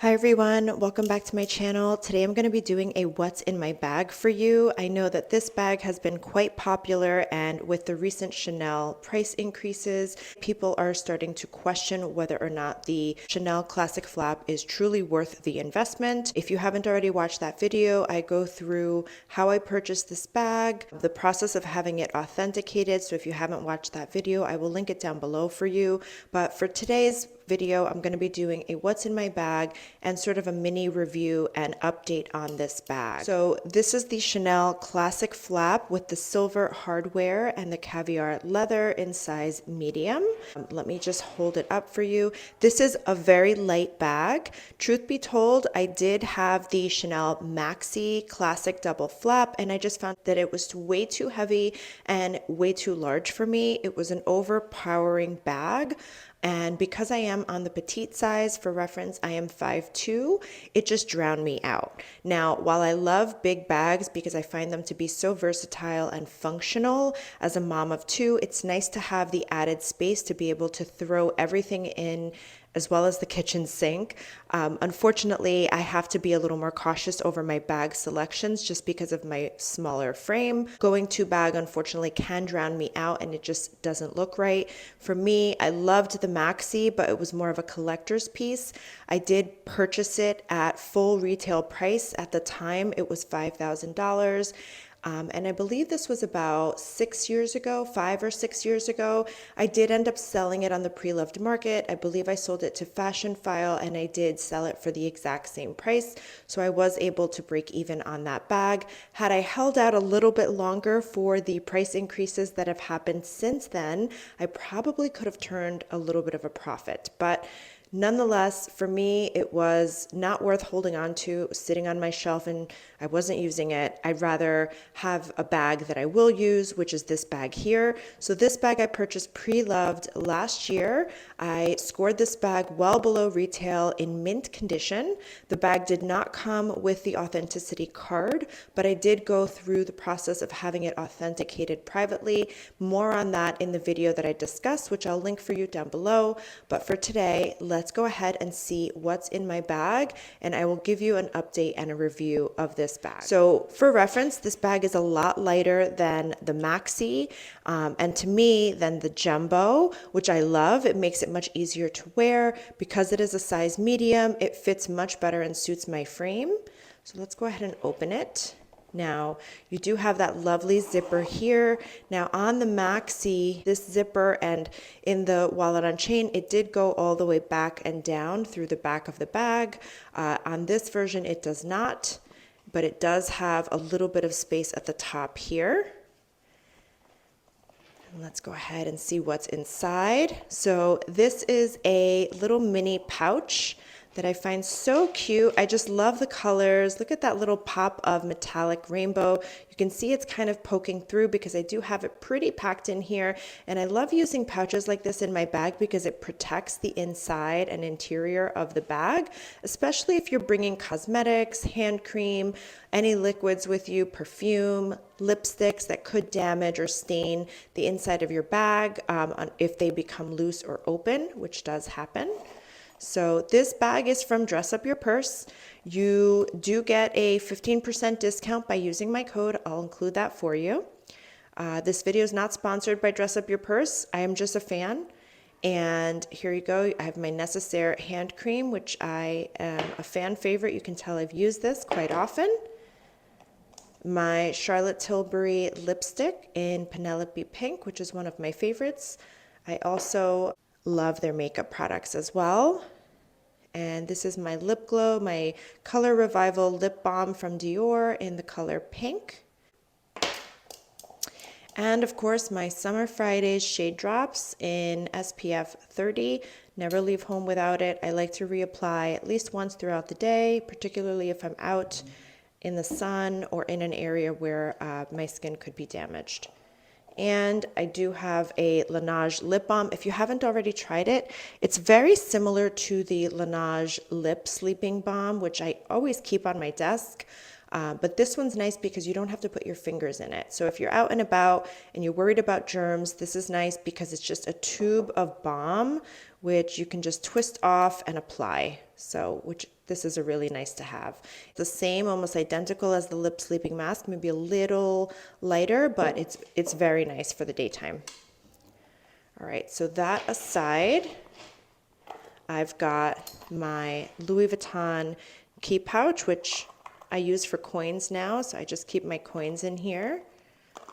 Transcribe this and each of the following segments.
Hi everyone, welcome back to my channel. Today I'm going to be doing a what's in my bag for you. I know that this bag has been quite popular, and with the recent Chanel price increases, people are starting to question whether or not the Chanel Classic Flap is truly worth the investment. If you haven't already watched that video, I go through how I purchased this bag, the process of having it authenticated. So if you haven't watched that video, I will link it down below for you. But for today's video, I'm going to be doing a what's in my bag and sort of a mini review and update on this bag. So this is the Chanel Classic Flap with the silver hardware and the Caviar leather in size medium. Let me just hold it up for you. This is a very light bag. Truth be told, I did have the Chanel Maxi Classic Double Flap, and I just found that it was way too heavy and way too large for me. It was an overpowering bag. And because I am on the petite size, for reference, I am 5'2", it just drowned me out. Now, while I love big bags because I find them to be so versatile and functional, as a mom of two, it's nice to have the added space to be able to throw everything in, as well as the kitchen sink. Unfortunately, I have to be a little more cautious over my bag selections just because of my smaller frame. Going to bag, unfortunately, can drown me out and it just doesn't look right. For me, I loved the Maxi, but it was more of a collector's piece. I did purchase it at full retail price. At the time, it was $5,000. And I believe this was about 6 years ago, 5 or 6 years ago. I did end up selling it on the pre-loved market. I believe I sold it to Fashion File, and I did sell it for the exact same price. So I was able to break even on that bag. Had I held out a little bit longer for the price increases that have happened since then, I probably could have turned a little bit of a profit. But nonetheless, for me, it was not worth holding on to, sitting on my shelf, and I wasn't using it. I'd rather have a bag that I will use, which is this bag here. So this bag I purchased pre-loved last year. I scored this bag well below retail in mint condition. The bag did not come with the authenticity card, but I did go through the process of having it authenticated privately. More on that in the video that I discussed, which I'll link for you down below. But for today, let's go ahead and see what's in my bag, and I will give you an update and a review of this bag. So for reference, this bag is a lot lighter than the Maxi, and to me, than the Jumbo, which I love. It makes it much easier to wear. Because it is a size medium, it fits much better and suits my frame. So let's go ahead and open it. Now, you do have that lovely zipper here. Now, on the Maxi, this zipper and in the wallet on chain, it did go all the way back and down through the back of the bag. On this version, it does not, but it does have a little bit of space at the top here. Let's go ahead and see what's inside. So this is a little mini pouch that I find so cute. I just love the colors. Look at that little pop of metallic rainbow. You can see it's kind of poking through because I do have it pretty packed in here. And I love using pouches like this in my bag because it protects the inside and interior of the bag, especially if you're bringing cosmetics, hand cream, any liquids with you, perfume, lipsticks that could damage or stain the inside of your bag if they become loose or open, which does happen. So this bag is from Dress Up Your Purse. You do get a 15% discount by using my code. I'll include that for you. This video is not sponsored by Dress Up Your Purse. I am just a fan. And here you go. I have my Necessaire hand cream, which I am a fan favorite. You can tell I've used this quite often. My Charlotte Tilbury lipstick in Penelope Pink, which is one of my favorites. I also love their makeup products as well. And this is my lip glow, my Color Revival lip balm from Dior in the color pink. And of course, my Summer Fridays shade drops in SPF 30. Never leave home without it. I like to reapply at least once throughout the day, particularly if I'm out in the sun or in an area where my skin could be damaged. And I do have a Laneige lip balm. If you haven't already tried it, it's very similar to the Laneige lip sleeping balm, which I always keep on my desk. But this one's nice because you don't have to put your fingers in it. So if you're out and about and you're worried about germs, this is nice because it's just a tube of balm, which you can just twist off and apply. So, which this is a really nice to have. The same, almost identical as the lip sleeping mask, maybe a little lighter, but it's very nice for the daytime. All right, so that aside, I've got my Louis Vuitton key pouch, which I use for coins now, so I just keep my coins in here.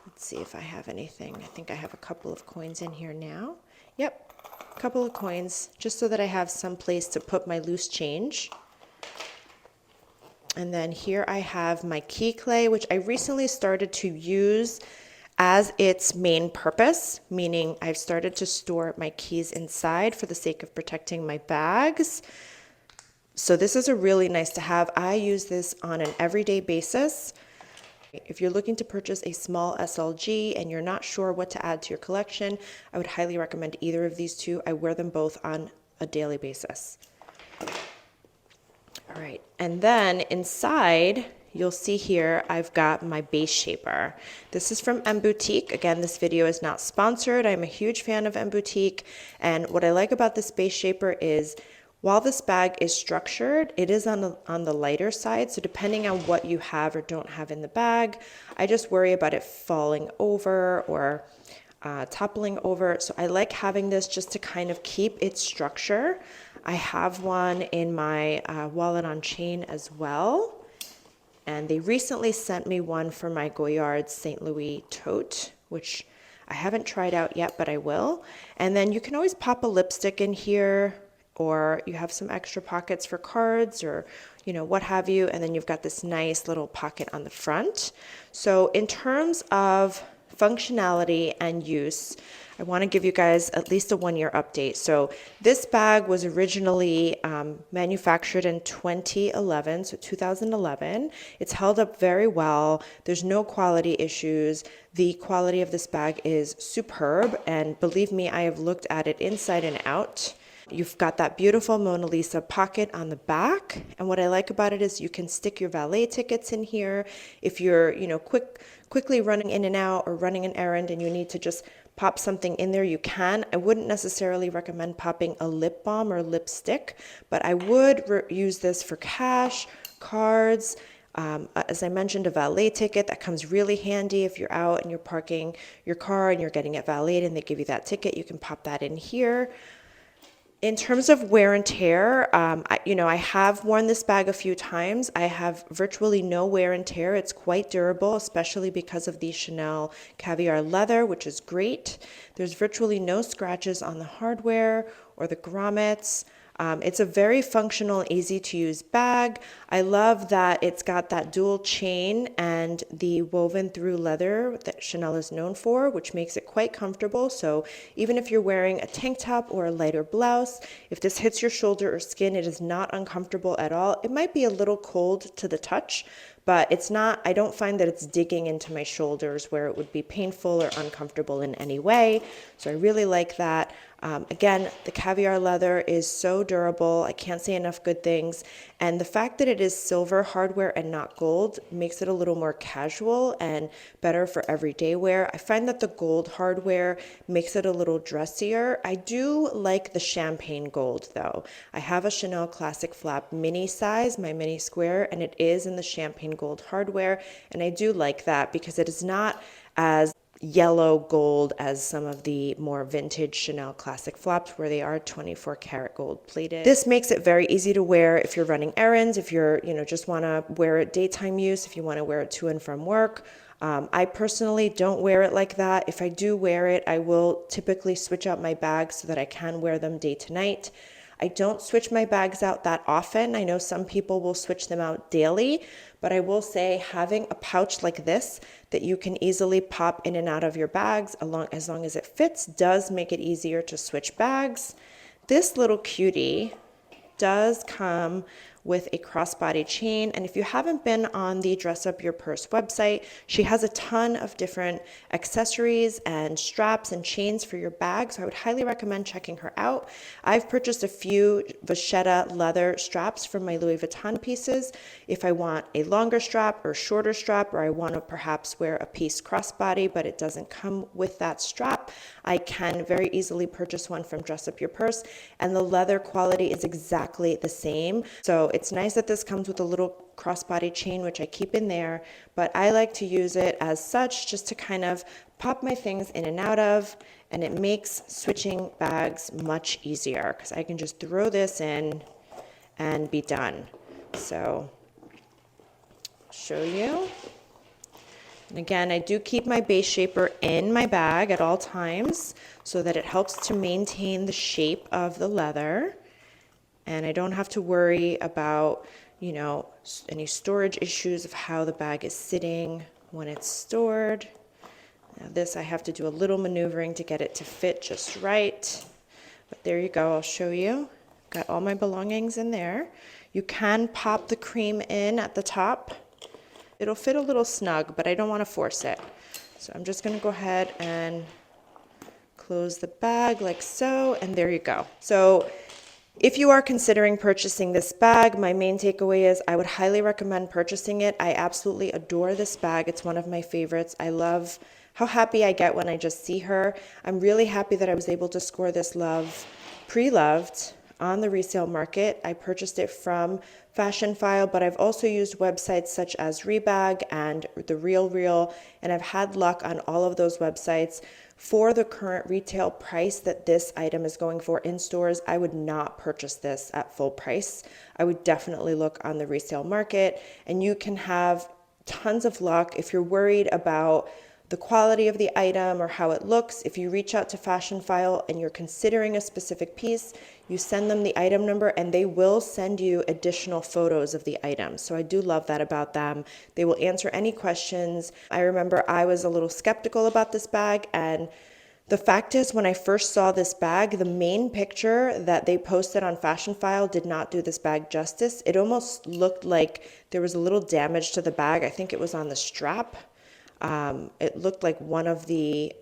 Let's see if I have anything. I think I have a couple of coins in here now. Yep, a couple of coins, just so that I have some place to put my loose change. And then here I have my key clay, which I recently started to use as its main purpose, meaning I've started to store my keys inside for the sake of protecting my bags. So this is a really nice to have. I use this on an everyday basis. If you're looking to purchase a small SLG and you're not sure what to add to your collection, I would highly recommend either of these two. I wear them both on a daily basis. All right, and then inside, you'll see here, I've got my base shaper. This is from Mboutique. Again, this video is not sponsored. I'm a huge fan of Mboutique. And what I like about this base shaper is, while this bag is structured, it is on the lighter side. So depending on what you have or don't have in the bag, I just worry about it falling over or toppling over. So I like having this just to kind of keep its structure. I have one in my wallet on chain as well. And they recently sent me one for my Goyard St. Louis tote, which I haven't tried out yet, but I will. And then you can always pop a lipstick in here, or you have some extra pockets for cards or, you know, what have you. And then you've got this nice little pocket on the front. So in terms of functionality and use, I want to give you guys at least a 1-year update. So this bag was originally manufactured in 2011, so 2011. It's held up very well. There's no quality issues. The quality of this bag is superb, and believe me, I have looked at it inside and out. You've got that beautiful Mona Lisa pocket on the back, and what I like about it is you can stick your valet tickets in here. If you're, you know, quickly running in and out or running an errand and you need to just pop something in there, you can. I wouldn't necessarily recommend popping a lip balm or lipstick, but I would use this for cash, cards. As I mentioned, a valet ticket that comes really handy if you're out and you're parking your car and you're getting it valeted and they give you that ticket, you can pop that in here. In terms of wear and tear, I have worn this bag a few times. I have virtually no wear and tear. It's quite durable, especially because of the Chanel Caviar leather, which is great. There's virtually no scratches on the hardware or the grommets. It's a very functional and easy to use bag. I love that it's got that dual chain and the woven through leather that Chanel is known for, which makes it quite comfortable. So even if you're wearing a tank top or a lighter blouse, if this hits your shoulder or skin, it is not uncomfortable at all. It might be a little cold to the touch, but it's not, I don't find that it's digging into my shoulders where it would be painful or uncomfortable in any way. So I really like that. Again, the Caviar leather is so durable. I can't say enough good things. And the fact that it is silver hardware and not gold makes it a little more casual and better for everyday wear. I find that the gold hardware makes it a little dressier. I do like the champagne gold though. I have a Chanel Classic Flap mini size, my mini square, and it is in the champagne gold hardware. And I do like that because it is not as yellow gold as some of the more vintage Chanel Classic Flaps where they are 24 karat gold plated. This makes it very easy to wear if you're running errands, if you're, just want to wear it daytime use, if you want to wear it to and from work. I personally don't wear it like that. If I do wear it, I will typically switch out my bags so that I can wear them day to night. I don't switch my bags out that often. I know some people will switch them out daily, but I will say having a pouch like this that you can easily pop in and out of your bags as long as it fits does make it easier to switch bags. This little cutie does come with a crossbody chain. And if you haven't been on the Dress Up Your Purse website, she has a ton of different accessories and straps and chains for your bag. So I would highly recommend checking her out. I've purchased a few vachetta leather straps from my Louis Vuitton pieces. If I want a longer strap or shorter strap, or I want to perhaps wear a piece crossbody, but it doesn't come with that strap, I can very easily purchase one from Dress Up Your Purse, and the leather quality is exactly the same. So it's nice that this comes with a little crossbody chain, which I keep in there, but I like to use it as such just to kind of pop my things in and out of, and it makes switching bags much easier because I can just throw this in and be done. So I'll show you. And again, I do keep my base shaper in my bag at all times so that it helps to maintain the shape of the leather. And I don't have to worry about, you know, any storage issues of how the bag is sitting when it's stored. Now this I have to do a little maneuvering to get it to fit just right. But there you go, I'll show you. Got all my belongings in there. You can pop the cream in at the top. It'll fit a little snug, but I don't want to force it. So I'm just going to go ahead and close the bag like so, and there you go. So if you are considering purchasing this bag, my main takeaway is I would highly recommend purchasing it. I absolutely adore this bag. It's one of my favorites. I love how happy I get when I just see her. I'm really happy that I was able to score this love pre-loved on the resale market. I purchased it from Fashion File, but I've also used websites such as Rebag and The Real Real, and I've had luck on all of those websites. For the current retail price that this item is going for in stores, I would not purchase this at full price. I would definitely look on the resale market, and you can have tons of luck if you're worried about the quality of the item or how it looks. If you reach out to Fashion File and you're considering a specific piece, you send them the item number and they will send you additional photos of the item. So I do love that about them. They will answer any questions. I remember I was a little skeptical about this bag, and the fact is, when I first saw this bag, the main picture that they posted on Fashion File did not do this bag justice. It almost looked like there was a little damage to the bag. I think it was on the strap. It looked like one of the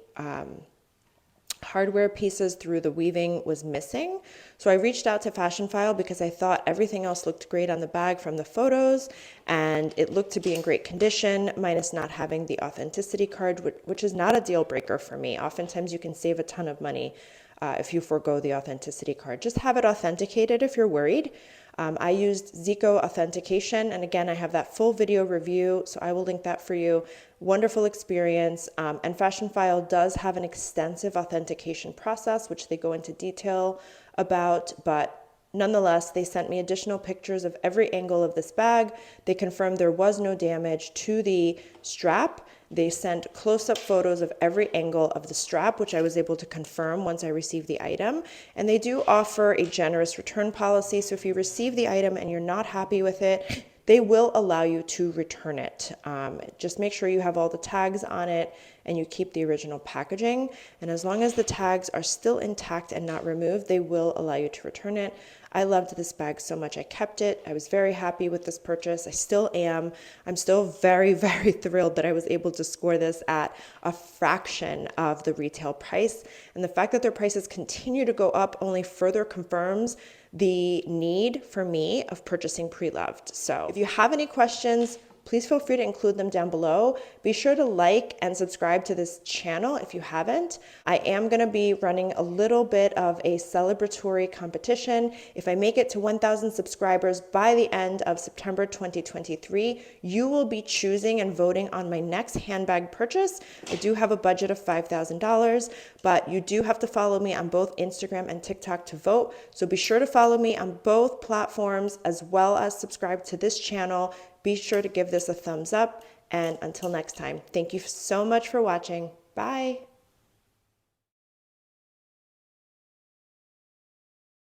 hardware pieces through the weaving was missing. So I reached out to Fashion File because I thought everything else looked great on the bag from the photos, and it looked to be in great condition, minus not having the authenticity card, which is not a deal breaker for me. Oftentimes you can save a ton of money if you forego the authenticity card. Just have it authenticated if you're worried. I used Zico authentication, and again, I have that full video review, so I will link that for you. Wonderful experience, and Fashion File does have an extensive authentication process, which they go into detail about, but nonetheless, they sent me additional pictures of every angle of this bag. They confirmed there was no damage to the strap. They sent close-up photos of every angle of the strap, which I was able to confirm once I received the item. And they do offer a generous return policy. So if you receive the item and you're not happy with it, they will allow you to return it. Just make sure you have all the tags on it and you keep the original packaging. And as long as the tags are still intact and not removed, they will allow you to return it. I loved this bag so much, I kept it. I was very happy with this purchase. I still am. I'm still very, very thrilled that I was able to score this at a fraction of the retail price. And the fact that their prices continue to go up only further confirms the need for me of purchasing pre-loved. So if you have any questions, please feel free to include them down below. Be sure to like and subscribe to this channel if you haven't. I am going to be running a little bit of a celebratory competition. If I make it to 1,000 subscribers by the end of September 2023, you will be choosing and voting on my next handbag purchase. I do have a budget of $5,000, but you do have to follow me on both Instagram and TikTok to vote. So be sure to follow me on both platforms as well as subscribe to this channel. Be sure to give this a thumbs up, and until next time, thank you so much for watching. Bye.